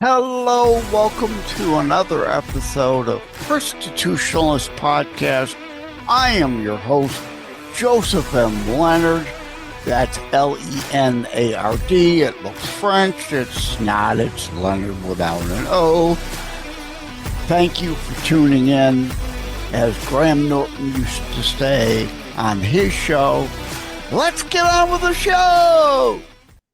Hello, welcome to another episode of Constitutionalist Podcast. I am your host, Joseph M. Leonard. That's L-E-N-A-R-D. It looks French. It's not. It's Leonard without an O. Thank you for tuning in. As Graham Norton used to say on his show, let's get on with the show!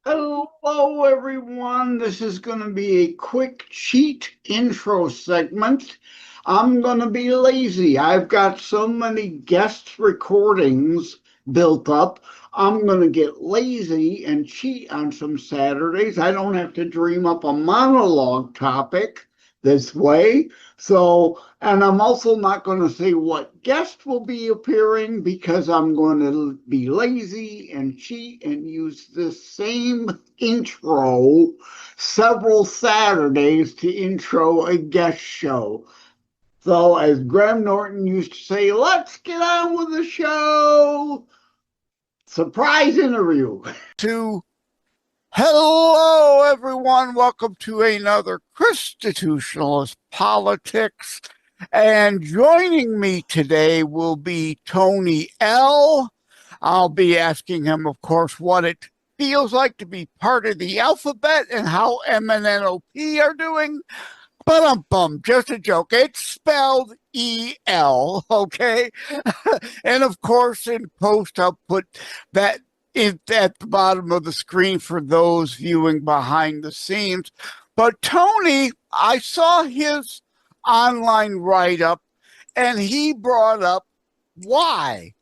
Hello, everyone. This is going to be a quick cheat intro segment. I'm going to be lazy. I've got so many guest recordings built up. I'm going to get lazy and cheat on some Saturdays. I don't have to dream up a monologue topic this way. And I'm also not going to say what guest will be appearing because I'm going to be lazy and cheat and use this same intro several Saturdays to intro a guest show. So as Graham Norton used to say, let's get on with the show. Surprise interview. Hello, everyone. Welcome to another Constitutionalist Politics. And joining me today will be Tony L. I'll be asking him, of course, what it feels like to be part of the alphabet and how MNNOP are doing. Just a joke. It's spelled E-L, okay? And, of course, in post, I'll put that at the bottom of the screen for those viewing behind the scenes. But Tony, I saw his online write-up, and he brought up why.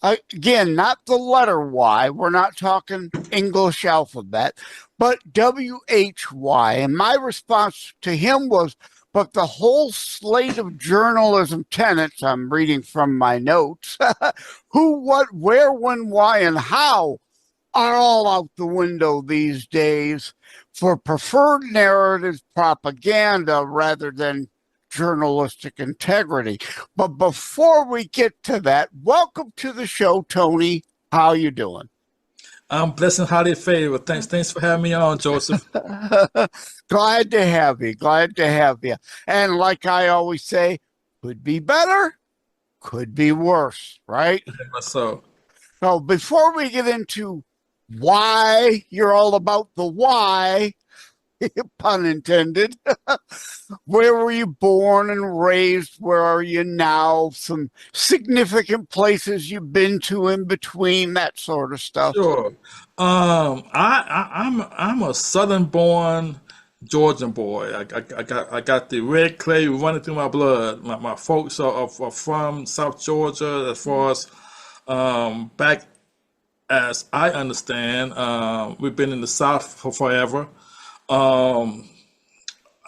Again, not the letter Y. We're not talking English alphabet, but W-H-Y. And my response to him was, but the whole slate of journalism tenets, I'm reading from my notes, who, what, where, when, why, and how are all out the window these days for preferred narrative propaganda rather than journalistic integrity. But before we get to that, welcome to the show, Tony. How you doing? I'm blessed and highly favored. Thanks for having me on, Joseph. Glad to have you. Glad to have you. And like I always say, could be better, could be worse, right? So before we get into why you're all about the why, pun intended, where were you born and raised? Where are you now? Some significant places you've been to in between, that sort of stuff. Sure. I'm a Southern-born Georgian boy. I got the red clay running through my blood. My folks are from South Georgia. As far as back as I understand, we've been in the South for forever.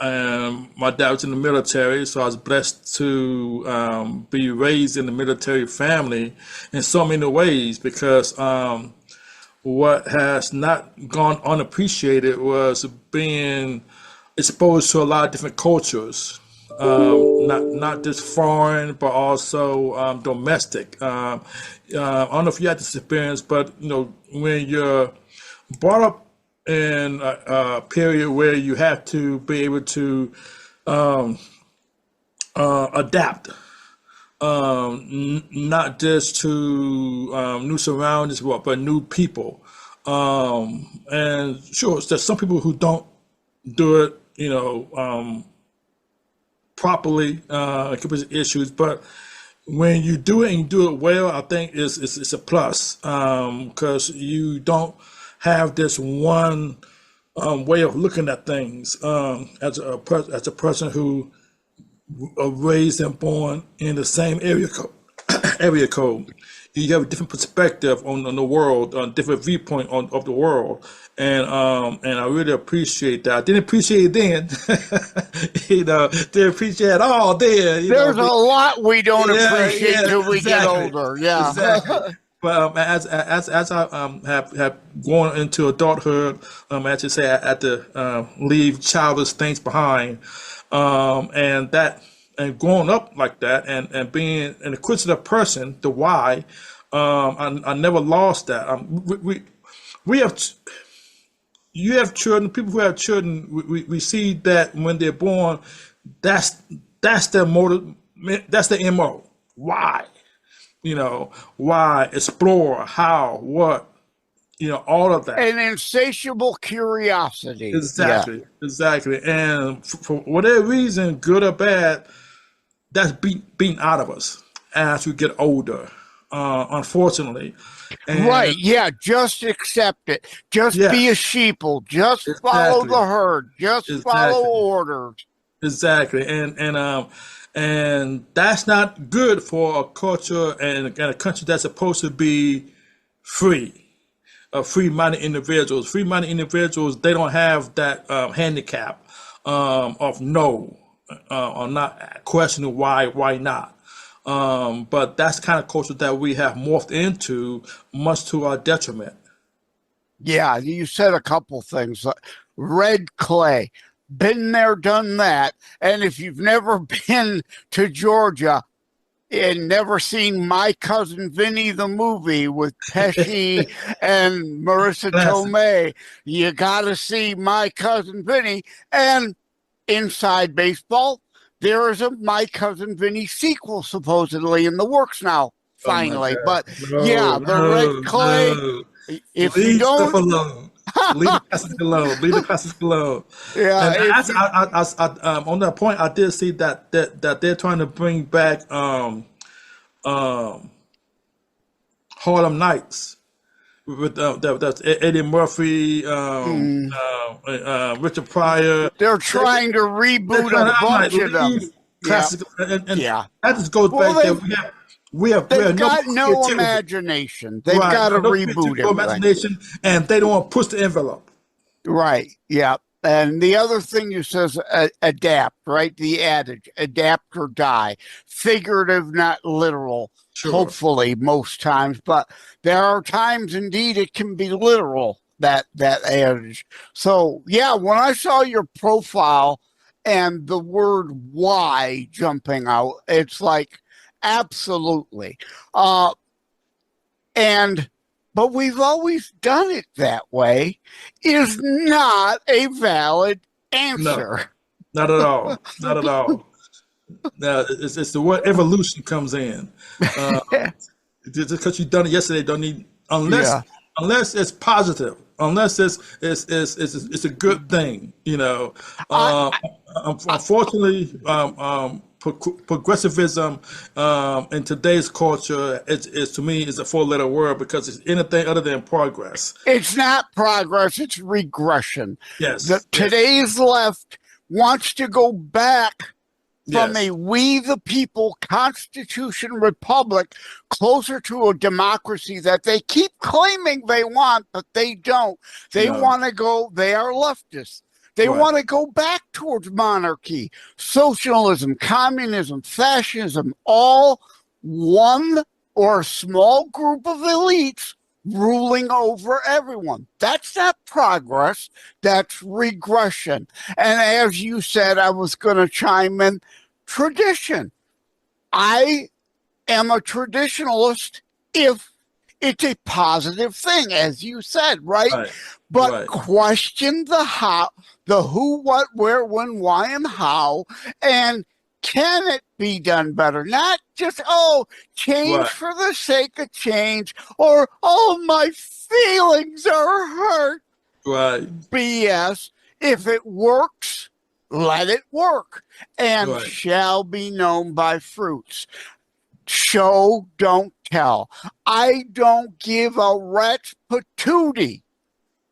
And my dad was in the military, so I was blessed to be raised in the military family in so many ways, because what has not gone unappreciated was being exposed to a lot of different cultures, not just foreign, but also domestic. I don't know if you had this experience, but when you're brought up in a period where you have to be able to adapt, not just to new surroundings, but new people. And sure, there's some people who don't do it, properly, could be issues, but when you do it and you do it well, I think it's a plus, because you don't have this one way of looking at things, as a person who raised and born in the same area code. You have a different perspective on the world, a different viewpoint of the world, and I really appreciate that. I didn't appreciate it then, didn't appreciate it all then. There's a lot we don't appreciate until we get older. Yeah, exactly. But as I have gone into adulthood, as you say, I had to leave childish things behind, and growing up like that, and being an inquisitive person, the why, I never lost that. We have you have children, people who have children, we see that when they're born, that's their motive, that's the MO. Why? Why? Explore, how, what, all of that. An insatiable curiosity. Yeah. Exactly. And for whatever reason, good or bad, that's beaten out of us as we get older, unfortunately. Right. And Yeah. Just accept it. Just be a yes, sheeple. Just follow exactly, the herd. Just follow exactly, orders. exactly. And that's not good for a culture and a country that's supposed to be free. Free-minded individuals. Free-minded individuals, they don't have that handicap of no, or not questioning why not. But that's the kind of culture that we have morphed into, much to our detriment. Yeah. You said a couple things. Red clay. Been there, done that. And if you've never been to Georgia, and never seen My Cousin Vinny the movie with Pesci and Marissa Classic. Tomei, you got to see My Cousin Vinny. And inside baseball, there is a My Cousin Vinny sequel supposedly in the works now, Oh my finally. God. But No, yeah, the red no, clay, no. if you Leave stuff don't, alone. Leave the classics alone. Leave the classics alone. yeah, And if you, on that point, I did see that they're trying to bring back um, Harlem Nights with that's Eddie Murphy, mm, Richard Pryor. they're They, trying to they're reboot a trying to. I'm like, bunch of them. leave Yeah, classics, and yeah. that just goes Well, back there. they We They've have no got more no creativity. imagination. They've Right. got to No, no reboot creativity, no everything. imagination, and they don't want to push the envelope. Right. Yeah. And the other thing you says adapt, right? The adage, adapt or die. Figurative, not literal, Sure. hopefully most times, but there are times indeed it can be literal, that adage. So yeah, when I saw your profile and the word why jumping out, it's like absolutely. Uh and but we've always done it that way is not a valid No, answer. not at all. Not at all. Now, it's the word evolution comes in. Just because you've done it yesterday, don't need Yeah. unless it's positive, unless it's a good thing. I, I Unfortunately, progressivism in today's culture is to me is a four-letter word because it's anything other than progress. it's not progress, it's regression. The Yes, yes, today's left wants to go back from a yes. we the people constitution republic closer to a democracy that they keep claiming they want, but they don't. They No, want to go, they are leftists. They right, want to go back towards monarchy, socialism, communism, fascism, all one or a small group of elites ruling over everyone. That's not progress, that's regression. And as you said, I was going to chime in tradition. I am a traditionalist if it's a positive thing, as you said, right? right, But right, question the how, the who, what, where, when, why, and how, and can it be done better? Not just, oh, change right, for the sake of change, or, oh, my feelings are hurt. right, BS. If it works, let it work, and right. shall be known by fruits. Show, don't tell. I don't give a rat's patootie.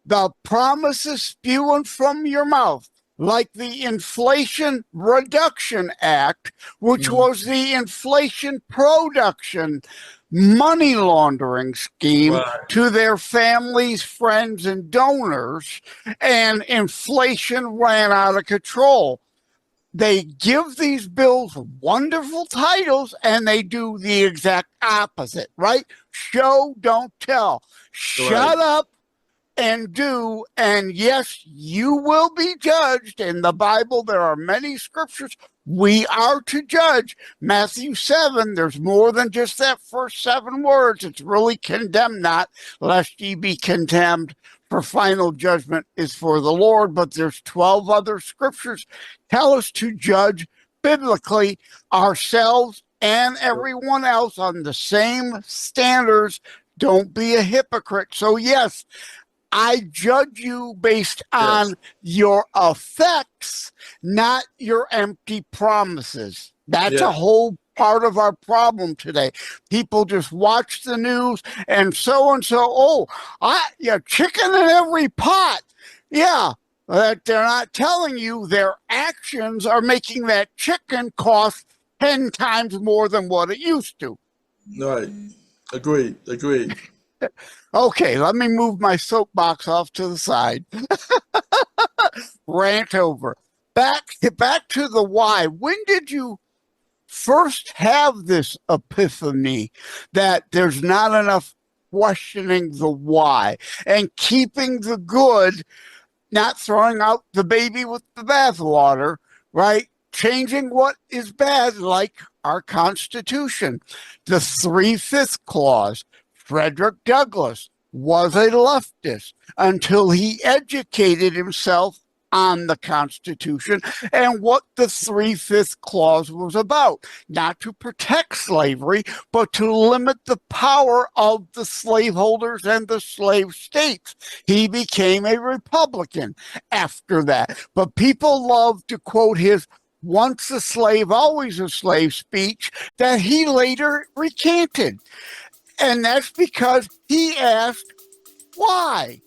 The promises spewing from your mouth, like the Inflation Reduction Act, which Mm, was the inflation production money laundering scheme right, to their families, friends, and donors, and inflation ran out of control. They give these bills wonderful titles and they do the exact opposite, right? Show, don't tell. right. Shut up and do. And yes, you will be judged. In the Bible, there are many scriptures. We are to judge. Matthew 7, there's more than just that first 7 words. It's really condemn not, lest ye be condemned. for final judgment is for the Lord, but there's 12 other scriptures tell us to judge biblically ourselves and everyone else on the same standards. Don't be a hypocrite. So yes, I judge you based on your effects, not your empty promises. That's a whole part of our problem today. People just watch the news and so, oh, chicken in every pot. Yeah, but they're not telling you their actions are making that chicken cost 10 times more than what it used to. Right. Agreed. Okay, let me move my soapbox off to the side. Rant over. Back to the why. When did you first have this epiphany that there's not enough questioning the why and keeping the good, not throwing out the baby with the bathwater, right? Changing what is bad, like our Constitution, the 3/5 clause. Frederick Douglass was a leftist until he educated himself on the Constitution and what the 3/5 clause was about. Not to protect slavery, but to limit the power of the slaveholders and the slave states. He became a Republican after that. But people love to quote his once a slave, always a slave speech that he later recanted. And that's because he asked why.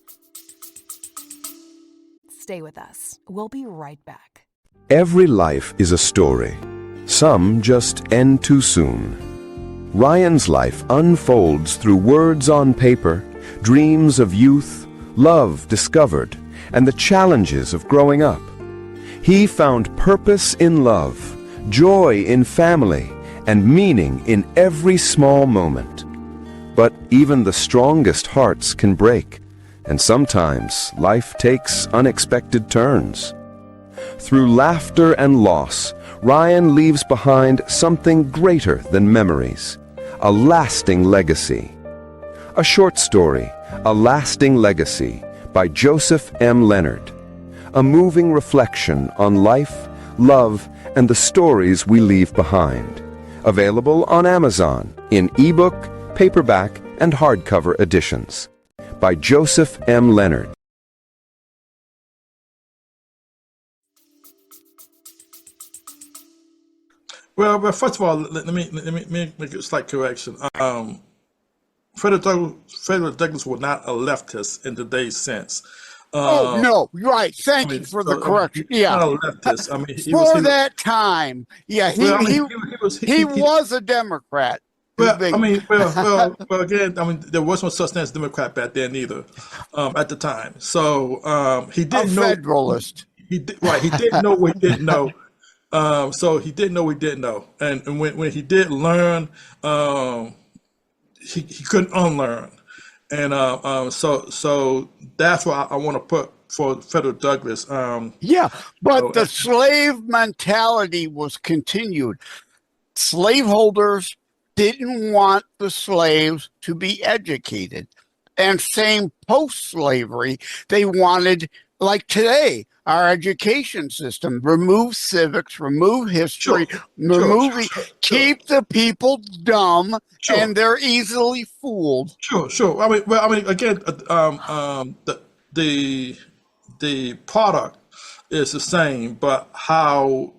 Stay with us. We'll be right back. Every life is a story. Some just end too soon. Ryan's life unfolds through words on paper, dreams of youth, love discovered, and the challenges of growing up. He found purpose in love, joy in family, and meaning in every small moment. But even the strongest hearts can break, and sometimes life takes unexpected turns. Through laughter and loss, Ryan leaves behind something greater than memories, a lasting legacy. A short story, A Lasting Legacy, by Joseph M. Leonard. A moving reflection on life, love, and the stories we leave behind. Available on Amazon in ebook, paperback, and hardcover editions. By Joseph M. Leonard. Well, first of all, let me make a slight correction. Frederick Douglass was not a leftist in today's sense. Oh, no, right. Thank you for the correction. Yeah. Not a leftist. I mean, For that time. Yeah, he was a Democrat. Well, I mean, well, again, I mean, there was no such thing as Democrat back then either, at the time. So he didn't know. Federalist. He didn't know what he didn't know. So he didn't know what he didn't know, and when he did learn, he couldn't unlearn, and so that's what I want to put for Frederick Douglass. Yeah, but the slave mentality was continued. Slaveholders didn't want the slaves to be educated. And same post-slavery, they wanted, like today, our education system, remove civics, remove history, keep the people dumb, and they're easily fooled. Sure. I mean, again, the product is the same, but how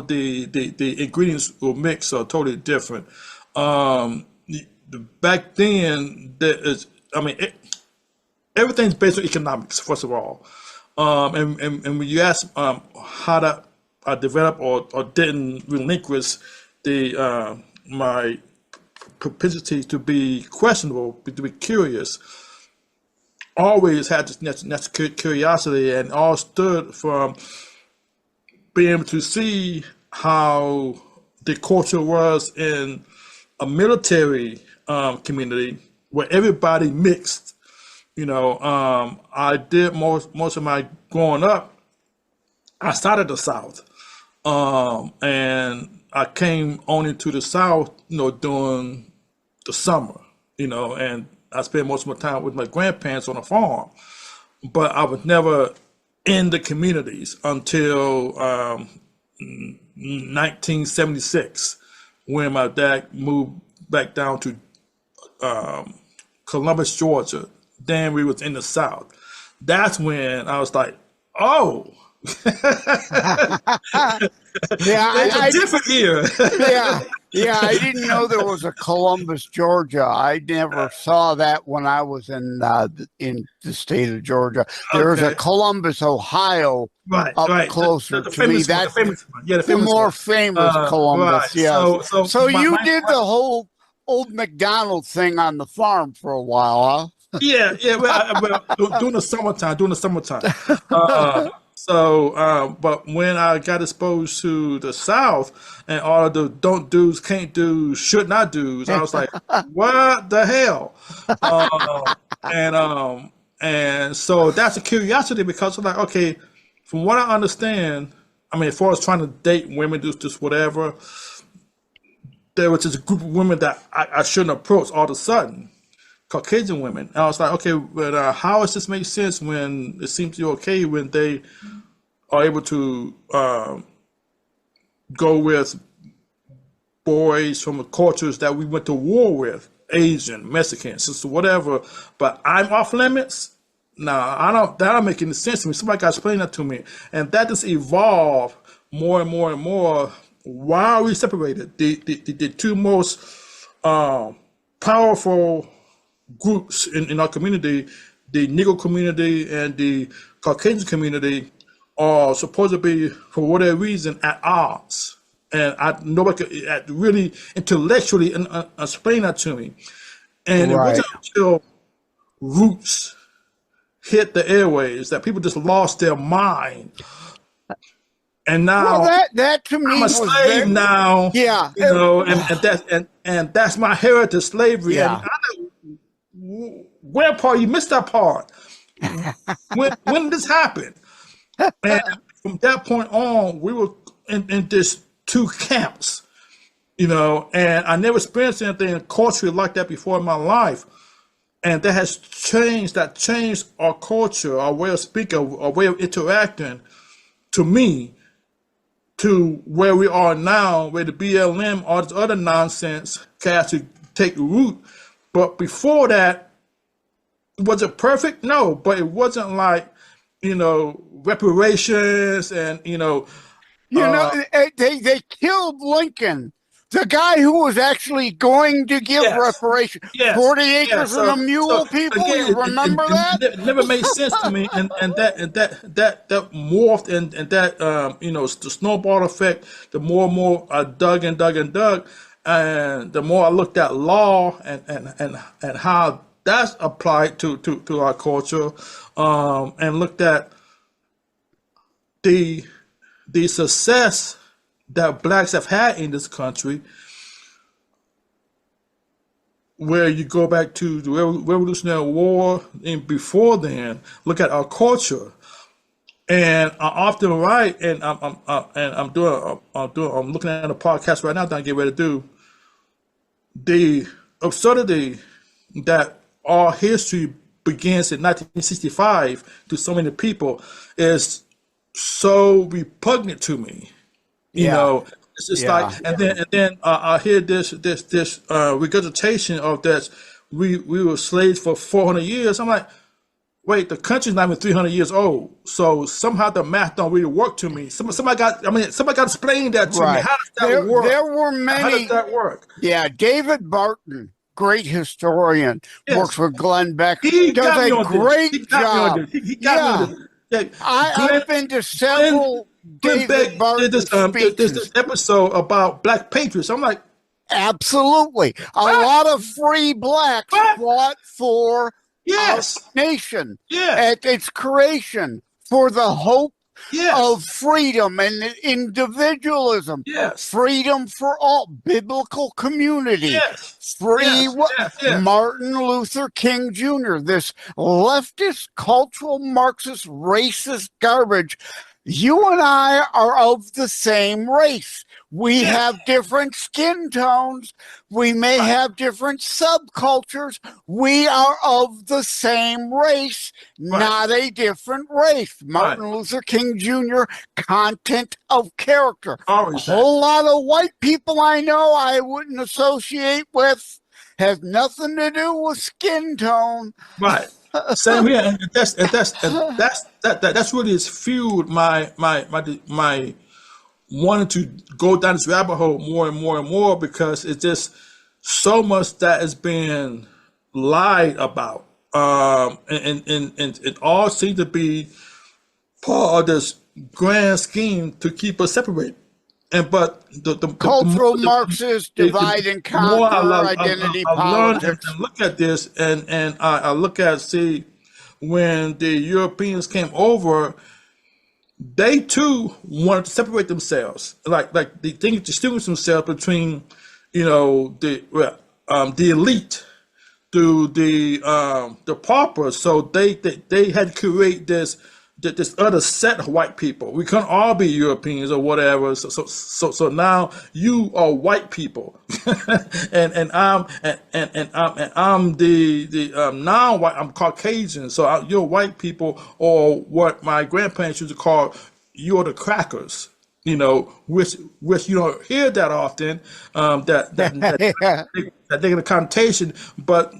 the ingredients were mixed are totally different. Back then, everything's based on economics, first of all. And when you ask how that I developed or didn't relinquish my propensity to be questionable, to be curious, always had this curiosity, and all stood from being able to see how the culture was in a military community where everybody mixed. I did most of my growing up outside of the South, and I came on into the South, during the summer, and I spent most of my time with my grandparents on a farm, but I was never in the communities until 1976, when my dad moved back down to Columbus, Georgia. Then we was in the South. That's when I was like, oh, Yeah, it's a different era. yeah, I didn't know there was a Columbus, Georgia. I never saw that when I was in the state of Georgia. There's a Okay. Columbus, Ohio, Right, up right. closer The to me. famous one, the That's famous one. Yeah, the the famous more one. famous Columbus. Right. Yes. So My, you did the whole old McDonald thing on the farm for a while, yeah. Well, during the summertime. But when I got exposed to the South and all of the don't do's, can't do's, should not do's, I was like, what the hell? And so that's a curiosity, because I'm like, okay, from what I understand, I mean, as far as trying to date women, just whatever, there was just a group of women that I shouldn't approach all of a sudden. Caucasian women. And I was like, okay, but how does this make sense when it seems to be okay when they are able to go with boys from the cultures that we went to war with, Asian, Mexican, sister, whatever, but I'm off limits? Nah, that don't make any sense to me. Somebody got to explain that to me. And that just evolved more and more and more. Why are we separated? The two most powerful groups in our community, the Negro community and the Caucasian community, are supposed to be, for whatever reason, at odds. And nobody could really intellectually explain that to me. And it wasn't until Roots hit the airways that people just lost their mind. And now, that to me I'm a was slave now. Yeah, you know, and that's my heritage, slavery. Yeah. And Grandpa, you missed that part. when did this happen? And from that point on, we were in this two camps, you know, and I never experienced anything culturally like that before in my life. And that changed our culture, our way of speaking, our way of interacting, to me, to where we are now, where the BLM, all this other nonsense has to take root. But before that, was it perfect? No, but it wasn't like, you know, reparations and, they killed Lincoln, the guy who was actually going to give reparation. 40 acres and a mule, people. Again, you remember that? It never made sense to me, and that morphed, and that the snowball effect. The more and more I dug, and the more I looked at law and how that's applied to our culture, and looked at the success that blacks have had in this country, where you go back to the Revolutionary War and before then, look at our culture. And I often write, and I'm looking at a podcast right now that I get ready to do, the absurdity that our history begins in 1965 to so many people is so repugnant to me. You know, it's just like, and then I hear this regurgitation of that we were slaves for 400 years. I'm like, wait, the country's not even 300 years old. So somehow the math don't really work to me. Somebody got to explain that to me. How does that work? There were many. How does that work? Yeah, David Barton, great historian, works with Glenn Beck. He does a great job. He got me on this. I've been to several David Barton speeches. There's this episode about black patriots. I'm like, absolutely. A lot of free blacks fought for our nation at its creation, for the hope of freedom and individualism. Freedom for all, biblical community. Martin Luther King Jr., this leftist, cultural, Marxist, racist garbage. You and I are of the same race. We have different skin tones. We may have different subcultures. We are of the same race, not a different race. Martin Luther King Jr., content of character. A whole lot of white people I know I wouldn't associate with has nothing to do with skin tone. Right. Same here, and that's really has fueled my wanting to go down this rabbit hole more and more and more, because it's just so much that is being lied about, and it all seems to be part of this grand scheme to keep us separated. And but the cultural Marxist divide and conquer identity politics. I look at this, and I look at, see, when the Europeans came over, they too wanted to separate themselves, like they think to distinguish themselves between, the elite to the paupers. So they had to create this other set of white people. We couldn't all be Europeans or whatever. So now you are white people, and I'm the non-white. I'm Caucasian. So you're white people, or what my grandparents used to call, you're the crackers. Which you don't hear that often. That they get a connotation, but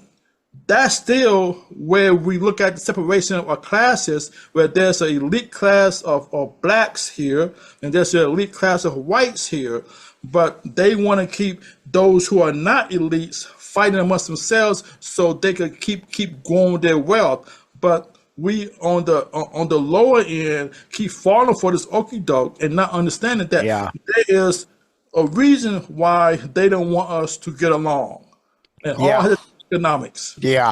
that's still where we look at the separation of our classes, where there's an elite class of blacks here, and there's an elite class of whites here. But they want to keep those who are not elites fighting amongst themselves so they could keep growing their wealth. But we on the lower end keep falling for this okie doke and not understanding that there is a reason why they don't want us to get along. And all economics. Yeah.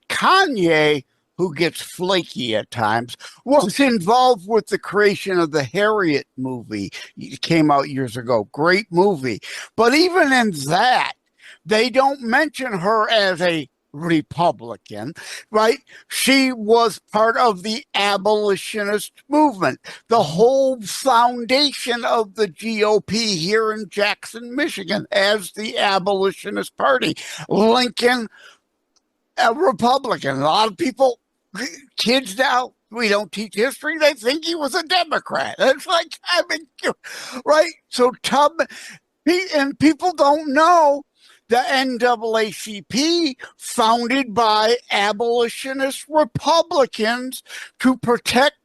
Kanye, who gets flaky at times, was involved with the creation of the Harriet movie. It came out years ago. Great movie. But even in that, they don't mention her as a Republican, right? She was part of the abolitionist movement. The whole foundation of the GOP here in Jackson, Michigan, as the abolitionist party. Lincoln, a Republican. A lot of people, kids now, we don't teach history. They think he was a Democrat. It's like, right? So and people don't know the NAACP, founded by abolitionist Republicans to protect,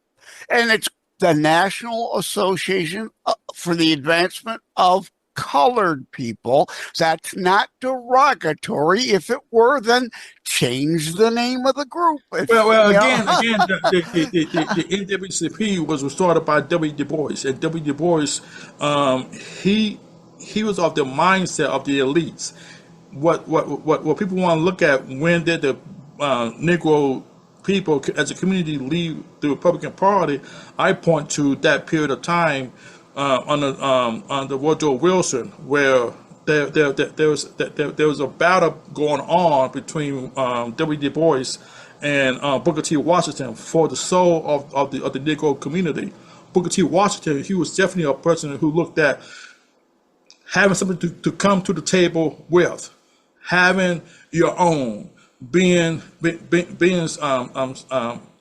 and it's the National Association for the Advancement of Colored People. That's not derogatory. If it were, then change the name of the group. Well, again, the NAACP was started by W. Du Bois, and W. Du Bois, he was of the mindset of the elites. What people want to look at, when did the Negro people as a community leave the Republican Party? I point to that period of time under Woodrow Wilson, where there was a battle going on between W. Du Bois and Booker T. Washington for the soul of the Negro community. Booker T. Washington, he was definitely a person who looked at having something to come to the table with, having your own, being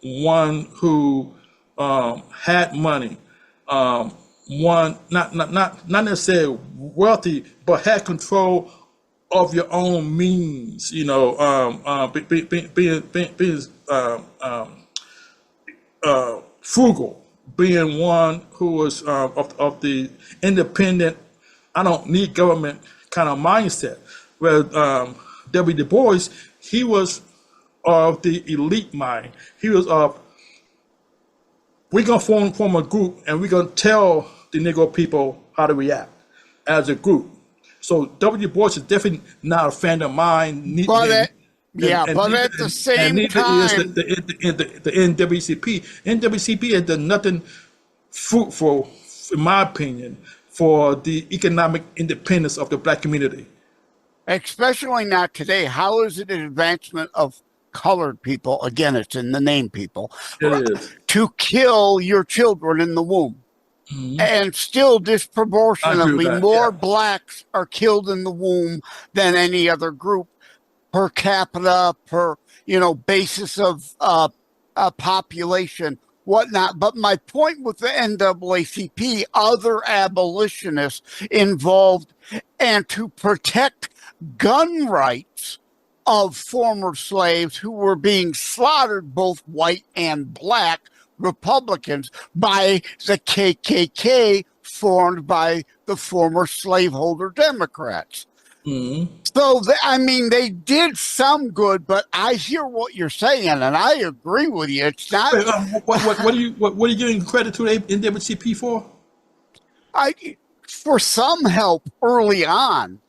one who had money, one not necessarily wealthy, but had control of your own means. Being frugal, being one who was of the independent, I don't need government kind of mindset. Where W. Du Bois, he was of the elite mind. He was of, we're going to form a group, and we're going to tell the Negro people how to react as a group. So W. Du Bois is definitely not a fan of mine. But at the same time, the NAACP. NAACP has done nothing fruitful, in my opinion, for the economic independence of the black community. Especially not today. How is it an advancement of colored people, again, it's in the name people, It is. to kill your children in the womb. And still I agree with disproportionately that. more Yeah. blacks are killed in the womb than any other group per capita, per, basis of population, whatnot. But my point with the NAACP, other abolitionists involved, and to protect gun rights of former slaves who were being slaughtered, both white and black Republicans, by the KKK, formed by the former slaveholder Democrats. So, they did some good, but I hear what you're saying, and I agree with you. It's not. Wait, what are you giving credit to the NAACP for? For some help early on,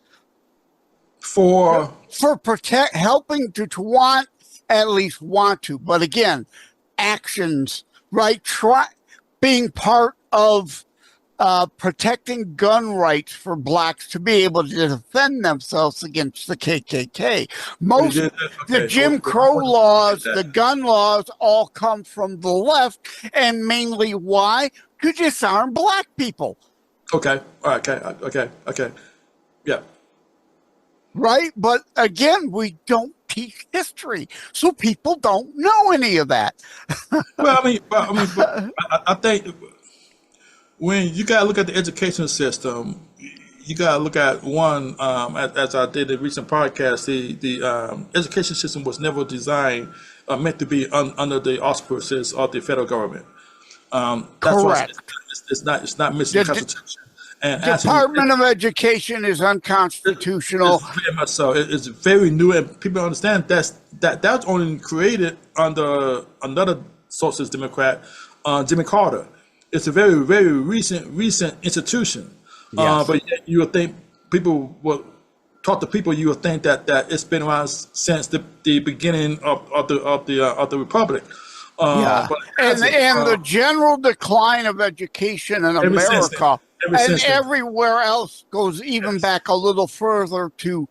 For helping to at least want to, but again, actions, right? Being part of protecting gun rights for blacks to be able to defend themselves against the KKK. The Jim Crow laws, the gun laws, all come from the left, and mainly why? To disarm black people. Okay. All right. Okay. Yeah. Right? But again, we don't teach history, so people don't know any of that. Well, I think when you got to look at the education system, you got to look at one. As I did in a recent podcast, the education system was never designed meant to be under the auspices of the federal government. That's why Correct. It's not missing the Constitution. And Department of Education is unconstitutional. It's very much so. It's very new, and people understand that's only created under another socialist Democrat, Jimmy Carter. It's a very, very recent institution. Yes. But yet you would think people would talk to people. You would think that it's been around since the beginning of the republic. Yeah, and the general decline of education in America and everywhere else goes even back a little further to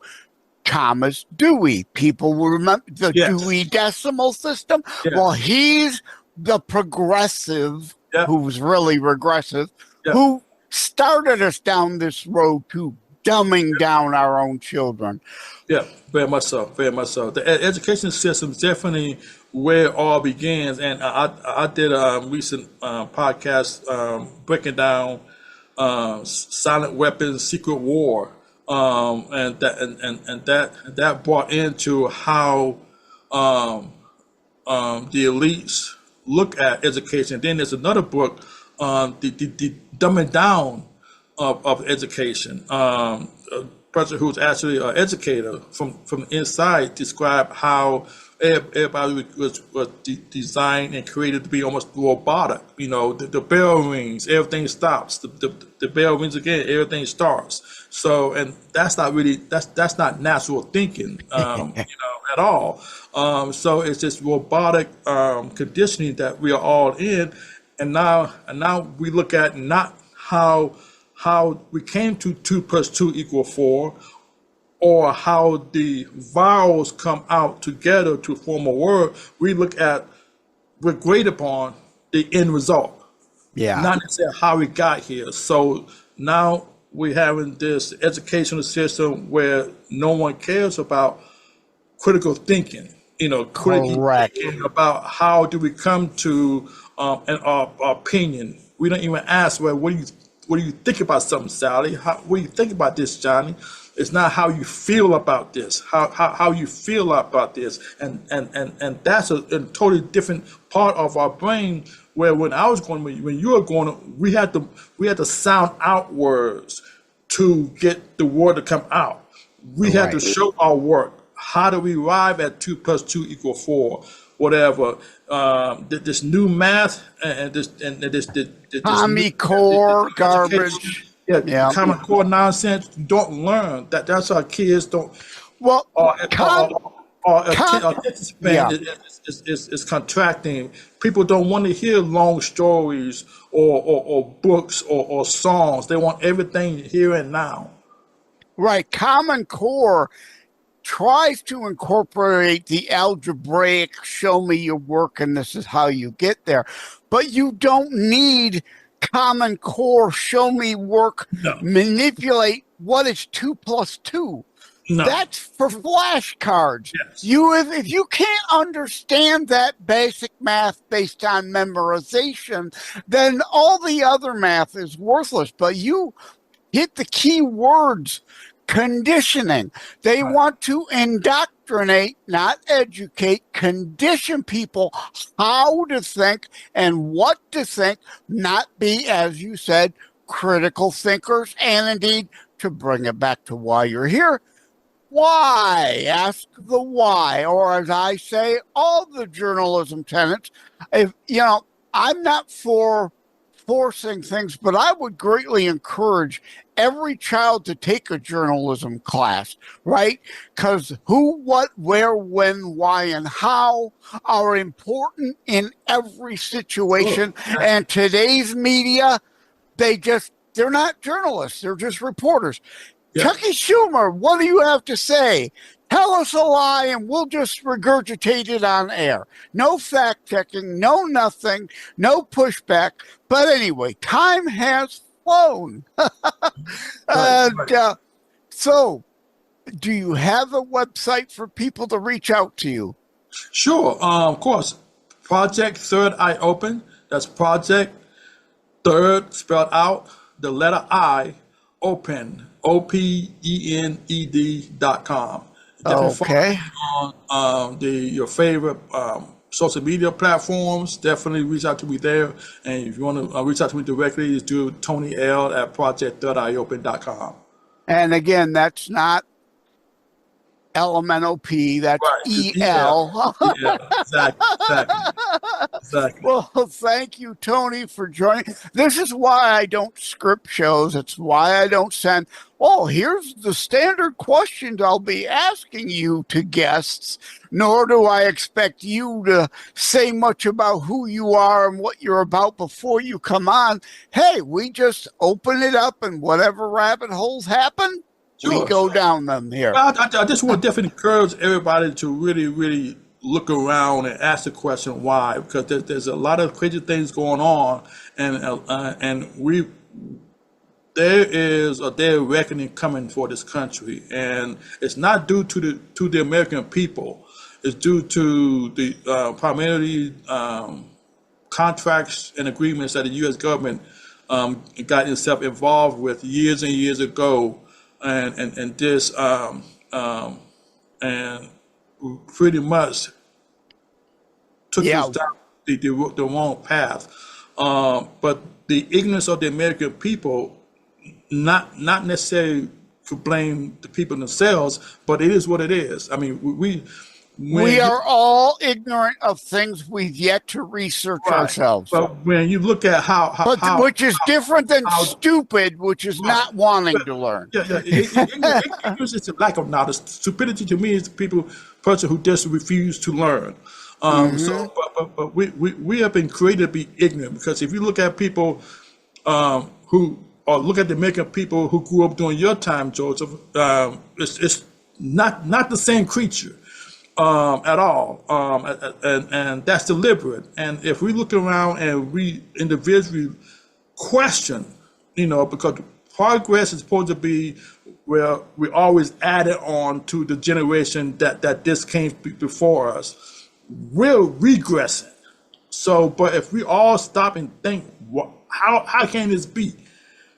Thomas Dewey. People will remember the Dewey Decimal System. Yes. Well, he's the progressive who's really regressive, who started us down this road to dumbing down our own children. Yeah, very much so. Very much so. The education system is definitely where it all begins. And I did a recent podcast breaking down silent weapons, secret war, and that brought into how the elites look at education. Then there's another book, the dumbing down of education. A person who's actually an educator from the inside described how everybody was designed and created to be almost robotic. The bell rings, everything stops. The bell rings again, everything starts. So, and that's not natural thinking, at all. So it's this robotic conditioning that we are all in, and now we look at not how we came to 2 + 2 = 4, or how the vowels come out together to form a word. We look at, we're great upon the end result, not necessarily how we got here. So now we're having this educational system where no one cares about critical thinking, thinking about how do we come to an opinion. We don't even ask, well, what do you think about something, Sally? What do you think about this, Johnny? It's not how you feel about this, how you feel about this. And that's a totally different part of our brain, where when you were going, we had to sound out words to get the word to come out. We had to show our work. How do we arrive at 2 + 2 = 4? Whatever. This new math and this Common Core garbage. Common Core nonsense. Don't learn that. That's our kids don't. Well, attention span is contracting. People don't want to hear long stories or books or songs. They want everything here and now. Right. Common Core tries to incorporate the algebraic, show me your work and this is how you get there. But you don't need Common Core, show me work, No, manipulate what is 2 plus 2. no. That's for flashcards. Yes. If you can't understand that basic math based on memorization, then all the other math is worthless. But you hit the key words: conditioning. They want to indoctrinate, not educate, condition people how to think and what to think, not be, as you said, critical thinkers, and indeed, to bring it back to why you're here, why? Ask the why, or as I say, all the journalism tenets. If I'm not for forcing things, but I would greatly encourage every child to take a journalism class, right? Because who, what, where, when, why, and how are important in every situation. And today's media, they're not journalists, they're just reporters. Yeah. Chucky Schumer, what do you have to say? Tell us a lie and we'll just regurgitate it on air. No fact checking, no nothing, no pushback. But anyway, time has flown. So, do you have a website for people to reach out to you? Sure, of course. Project Third Eye Open. That's Project Third spelled out, the letter I, Open. OPENED.com. Okay. On your favorite social media platforms. Definitely reach out to me there. And if you want to reach out to me directly, just do Tony L at project.iopen.com. And again, that's not LMNOP, that's right. EL. Yeah, exactly. Well, thank you, Tony, for joining. This is why I don't script shows. It's why I don't send, here's the standard questions I'll be asking you to guests, nor do I expect you to say much about who you are and what you're about before you come on. Hey, we just open it up and whatever rabbit holes happen, we go down them here. Well, I just want to definitely encourage everybody to really, really look around and ask the question why, because there's a lot of crazy things going on, and there is a day of reckoning coming for this country, and it's not due to the American people. It's due to the primarily contracts and agreements that the U.S. government got itself involved with years and years ago. And this and pretty much took us down the wrong path. But the ignorance of the American people, not necessarily to blame the people themselves, but it is what it is. I mean, we are all ignorant of things we've yet to research ourselves. But when you look at which is different than stupid, which is not wanting to learn. Ignorance is a lack of knowledge. Stupidity to me is the person who just refuse to learn. So, but we have been created to be ignorant, because if you look at people look at the American people who grew up during your time, Joseph, it's not the same creature. At all, and that's deliberate. And if we look around and we individually question, because progress is supposed to be where we always add it on to the generation that this came before us, we're regressing. So, but if we all stop and think, how can this be?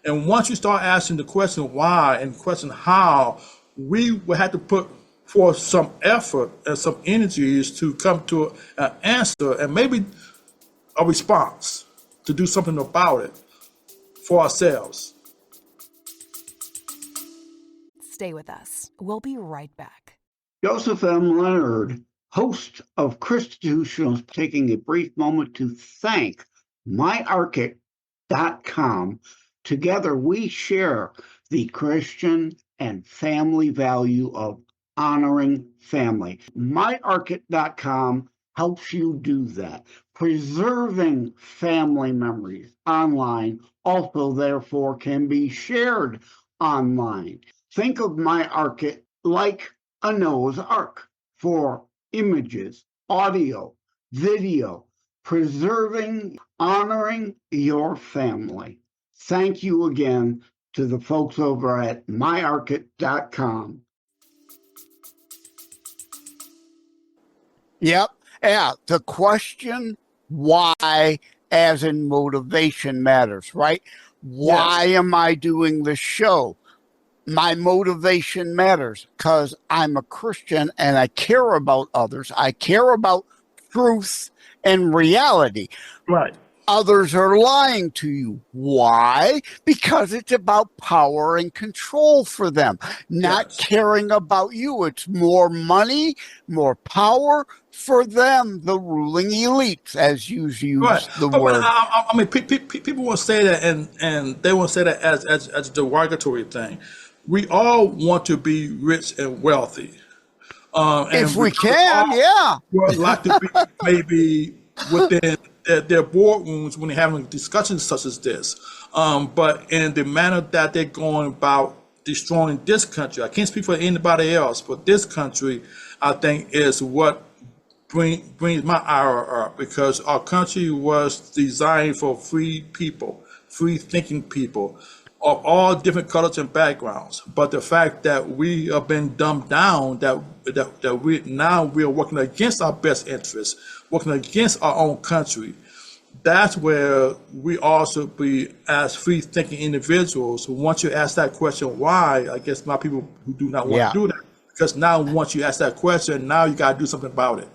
And once you start asking the question why and question how, we will have to put for some effort and some energies to come to an answer and maybe a response to do something about it for ourselves. Stay with us. We'll be right back. Joseph M. Leonard, host of Christitutionals, taking a brief moment to thank myarchic.com. Together we share the Christian and family value of honoring family. myarchic.com helps you do that. Preserving family memories online also therefore can be shared online. Think of myarchic like a Noah's Ark for images, audio, video, preserving, honoring your family. Thank you again to the folks over at myarkit.com. Yep. Yeah. The question why, as in motivation, matters, right? Why am I doing the show? My motivation matters because I'm a Christian and I care about others. I care about truth and reality. Right. Others are lying to you. Why? Because it's about power and control for them, not caring about you. It's more money, more power for them, the ruling elites, as you use the word. I mean, people will say that, and they will say that as a derogatory thing. We all want to be rich and wealthy. If we can, yeah. Would like to be maybe within their boardrooms when they're having discussions such as this. But in the manner that they're going about destroying this country, I can't speak for anybody else, but this country, I think, is what brings my ire up, because our country was designed for free people, free thinking people of all different colors and backgrounds. But the fact that we have been dumbed down, that we are working against our best interests, working against our own country, that's where we also be as free thinking individuals. Once you ask that question, why, I guess my people who do not want to do that, because now once you ask that question, now you got to do something about it.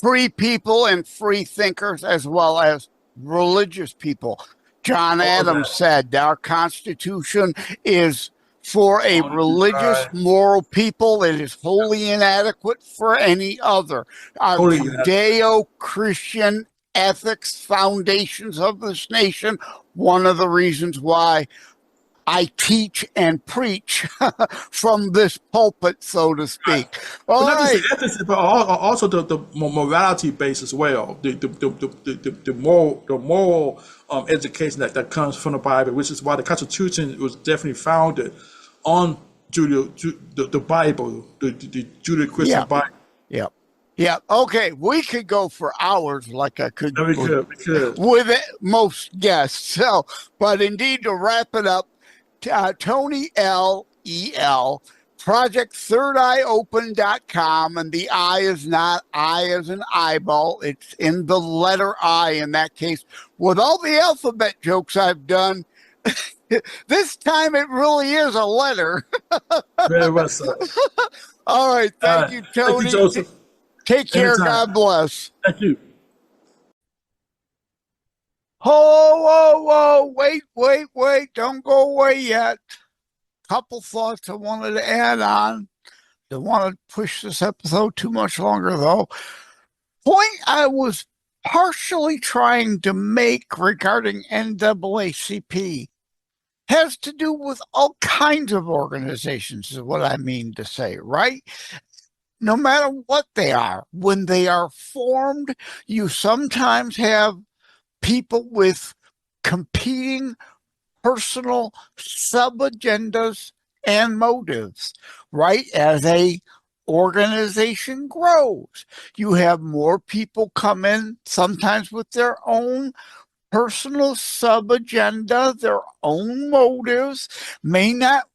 Free people and free thinkers, as well as religious people. John Adams said our Constitution is for a religious, moral people. It is wholly inadequate for any other. Our Judeo-Christian ethics foundations of this nation, one of the reasons why I teach and preach from this pulpit, so to speak. But not just ethics, but also the morality base as well. The moral education that comes from the Bible, which is why the Constitution was definitely founded on the Bible, the Judeo-Christian Bible. Yeah. Yeah. Okay. We could go for hours, like I could with most guests. So, but indeed, to wrap it up, Tony L. E.L., project3rdeyeopen.com, and the I is not I as an eyeball. It's in the letter I in that case. With all the alphabet jokes I've done, this time it really is a letter. Very well so. All right. Thank you, Tony. Thank you, Joseph. Take care. God bless. Thank you. Whoa, wait. Don't go away yet. Couple thoughts I wanted to add on. Don't want to push this episode too much longer, though. Point I was partially trying to make regarding NAACP has to do with all kinds of organizations, is what I mean to say, right? No matter what they are, when they are formed, you sometimes have people with competing personal sub-agendas and motives, right? As a organization grows, you have more people come in, sometimes with their own personal sub-agenda, their own motives, may not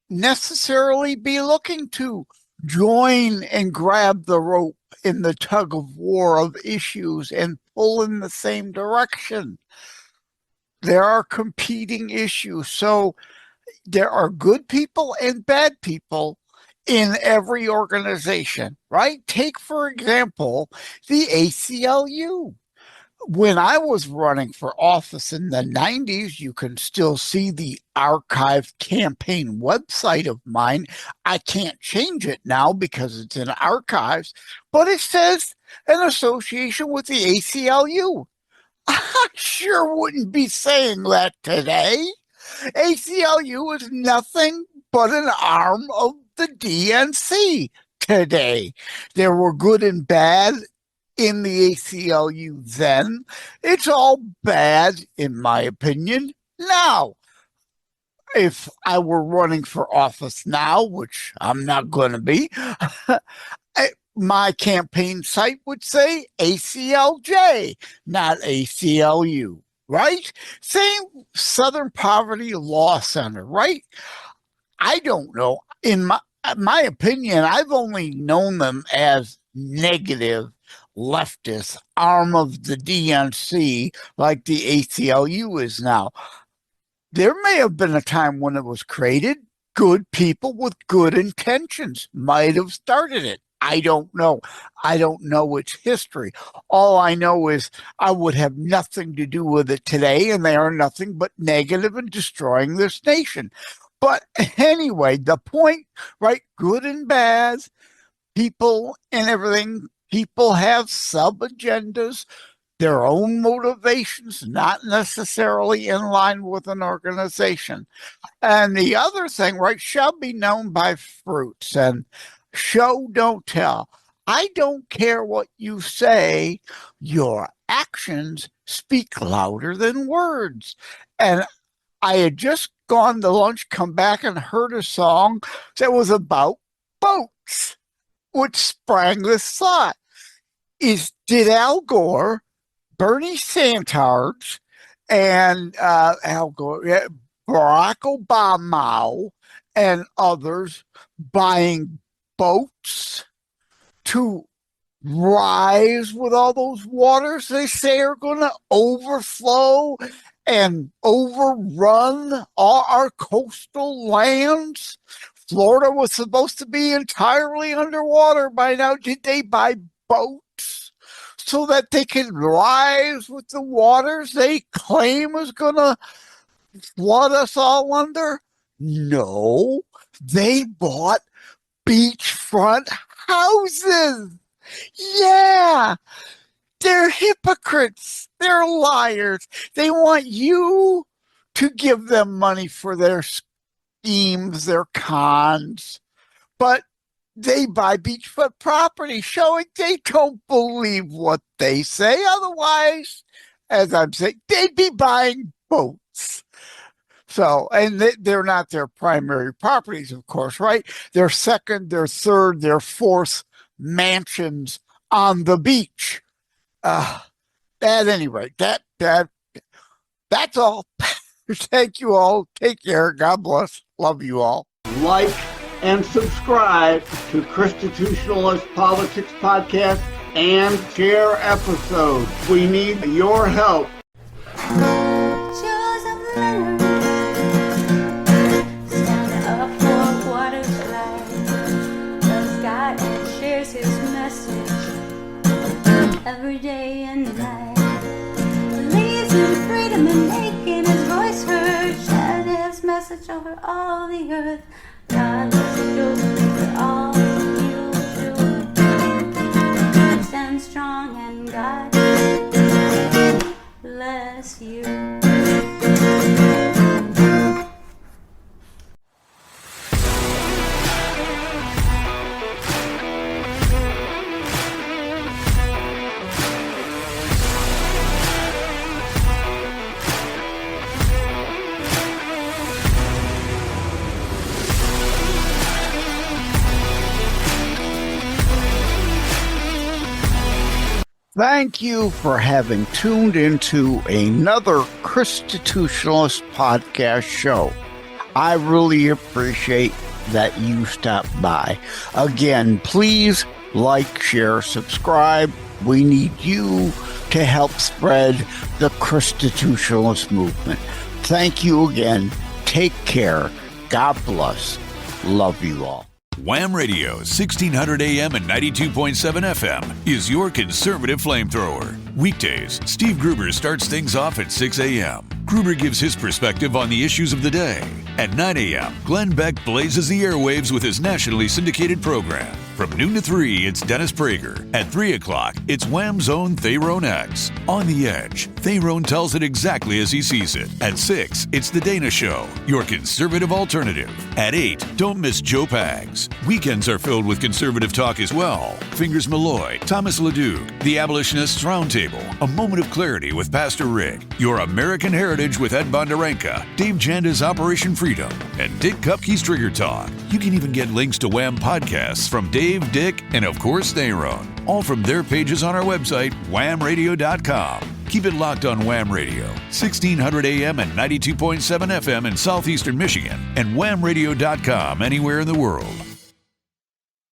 necessarily be looking to join and grab the rope in the tug of war of issues and pull in the same direction. There are competing issues. So there are good people and bad people in every organization, right? Take, for example, the ACLU. When I was running for office in the 90s, you can still see the archived campaign website of mine. I can't change it now because it's in archives, but it says an association with the ACLU. I sure wouldn't be saying that today. ACLU is nothing but an arm of the DNC today. There were good and bad in the ACLU then. It's all bad, in my opinion, now. if I were running for office now, which I'm not going to be, my campaign site would say ACLJ, not ACLU, right? Same Southern Poverty Law Center, right? I don't know. In my opinion, I've only known them as negative leftist arm of the DNC, like the ACLU is now. There may have been a time when it was created. Good people with good intentions might have started it. I don't know. I don't know its history. All I know is I would have nothing to do with it today, and they are nothing but negative and destroying this nation. But anyway, the point, right? Good and bad, people and everything. People have sub-agendas, their own motivations, not necessarily in line with an organization. And the other thing, right, shall be known by fruits, and show, don't tell. I don't care what you say, your actions speak louder than words. And I had just gone to lunch, come back and heard a song that was about boats, which sprang this thought. Did Al Gore, Bernie Sanders, and Al Gore, Barack Obama, and others buying boats to rise with all those waters they say are going to overflow and overrun all our coastal lands? Florida was supposed to be entirely underwater by now. Did they buy boats so that they can rise with the waters they claim is going to flood us all under? No, they bought beachfront houses. Yeah, they're hypocrites. They're liars. They want you to give them money for their schemes, their cons, but they buy beachfront property, showing they don't believe what they say. Otherwise, as I'm saying, they'd be buying boats. So, and they're not their primary properties, of course, right? Their second, their third, their fourth mansions on the beach. At any rate, that's all. Thank you all. Take care. God bless. Love you all. Like and subscribe to Constitutionalist Politics Podcast and share episodes. We need your help. Every day and night, believes in freedom and making his voice heard, sharing his message over all the earth. God loves you for all you do. Stand strong and God bless you. Thank you for having tuned into another Constitutionalist podcast show. I really appreciate that you stopped by. Again, please like, share, subscribe. We need you to help spread the Constitutionalist movement. Thank you again. Take care. God bless. Love you all. Wham Radio, 1600 AM and 92.7 FM is your conservative flamethrower. Weekdays, Steve Gruber starts things off at 6 a.m. Gruber gives his perspective on the issues of the day. At 9 a.m., Glenn Beck blazes the airwaves with his nationally syndicated program. From noon to 3, it's Dennis Prager. At 3 o'clock, it's Wham's own Thayrone X. On the Edge, Thayrone tells it exactly as he sees it. At 6, it's The Dana Show, your conservative alternative. At 8, don't miss Joe Pags. Weekends are filled with conservative talk as well. Fingers Malloy, Thomas LeDuc, The Abolitionists Roundtable, A Moment of Clarity with Pastor Rick, Your American Heritage with Ed Bondarenka, Dave Janda's Operation Freedom, and Dick Kupke's Trigger Talk. You can even get links to Wham podcasts from Dave, Dick, and of course Thayrone, all from their pages on our website, whamradio.com. Keep it locked on Wham Radio, 1600 AM and 92.7 FM in southeastern Michigan, and whamradio.com anywhere in the world.